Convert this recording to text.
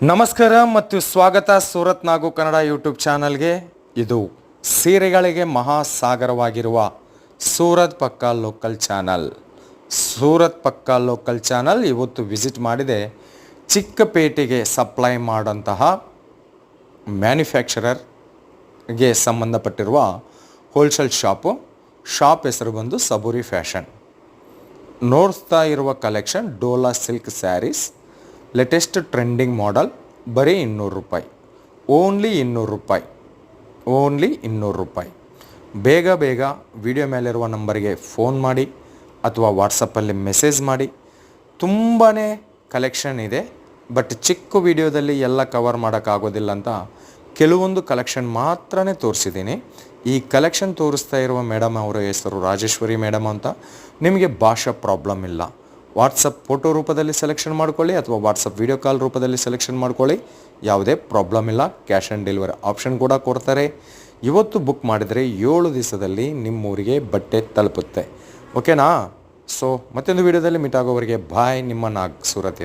ನಮಸ್ಕಾರ ಮತ್ತು ಸ್ವಾಗತ ಸೂರತ್ ನಾಗು ಕನ್ನಡ ಯೂಟ್ಯೂಬ್ ಚಾನಲ್ಗೆ. ಇದು ಸೀರೆಗಳಿಗೆ ಮಹಾಸಾಗರವಾಗಿರುವ ಸೂರತ್ ಪಕ್ಕಾ ಲೋಕಲ್ ಚಾನಲ್. ಸೂರತ್ ಪಕ್ಕಾ ಲೋಕಲ್ ಚಾನಲ್ ಇವತ್ತು ವಿಸಿಟ್ ಮಾಡಿದೆ ಚಿಕ್ಕಪೇಟೆಗೆ ಸಪ್ಲೈ ಮಾಡೋಂತಹ ಮ್ಯಾನುಫ್ಯಾಕ್ಚರರ್ಗೆ ಸಂಬಂಧಪಟ್ಟಿರುವ ಹೋಲ್ಸೇಲ್ ಶಾಪ್ ಹೆಸರು ಬಂದು ಸಬೂರಿ ಫ್ಯಾಷನ್. ನೋಡ್ತಾ ಇರುವ collection Dola silk sarees, latest trending model, ಬರೀ 200 ರೂಪಾಯಿ, ಓನ್ಲಿ 200 ರೂಪಾಯಿ. ಬೇಗ ವಿಡಿಯೋ ಮೇಲಿರುವ ನಂಬರಿಗೆ ಫೋನ್ ಮಾಡಿ ಅಥವಾ ವಾಟ್ಸಪ್ಪಲ್ಲಿ ಮೆಸೇಜ್ ಮಾಡಿ. ತುಂಬಾ ಕಲೆಕ್ಷನ್ ಇದೆ, ಬಟ್ ಚಿಕ್ಕ ವಿಡಿಯೋದಲ್ಲಿ ಎಲ್ಲ ಕವರ್ ಮಾಡೋಕ್ಕಾಗೋದಿಲ್ಲ ಅಂತ ಕೆಲವೊಂದು ಕಲೆಕ್ಷನ್ ಮಾತ್ರ ತೋರಿಸಿದ್ದೀನಿ. ಈ ಕಲೆಕ್ಷನ್ ತೋರಿಸ್ತಾ ಇರುವ ಮೇಡಮ್ ಅವರ ಹೆಸರು ರಾಜೇಶ್ವರಿ ಮೇಡಮ್ ಅಂತ. ನಿಮಗೆ ಭಾಷಾ ಪ್ರಾಬ್ಲಮ್ ಇಲ್ಲ, ವಾಟ್ಸಪ್ ಫೋಟೋ ರೂಪದಲ್ಲಿ ಸೆಲೆಕ್ಷನ್ ಮಾಡ್ಕೊಳ್ಳಿ ಅಥವಾ ವಾಟ್ಸಪ್ ವಿಡಿಯೋ ಕಾಲ್ ರೂಪದಲ್ಲಿ ಸೆಲೆಕ್ಷನ್ ಮಾಡ್ಕೊಳ್ಳಿ, ಯಾವುದೇ ಪ್ರಾಬ್ಲಮ್ ಇಲ್ಲ. ಕ್ಯಾಶ್ ಆನ್ ಡೆಲಿವರಿ ಆಪ್ಷನ್ ಕೂಡ ಕೊಡ್ತಾರೆ. ಇವತ್ತು ಬುಕ್ ಮಾಡಿದರೆ 7 ದಿವಸದಲ್ಲಿ ನಿಮ್ಮೂರಿಗೆ ಬಟ್ಟೆ ತಲುಪುತ್ತೆ. ಓಕೆನಾ? ಸೊ ಮತ್ತೊಂದು ವಿಡಿಯೋದಲ್ಲಿ ಮೀಟ್ ಆಗೋವರೆಗೆ ಬಾಯ್, ನಿಮ್ಮ ನಾಗ್ ಸೂರತಿಂದ.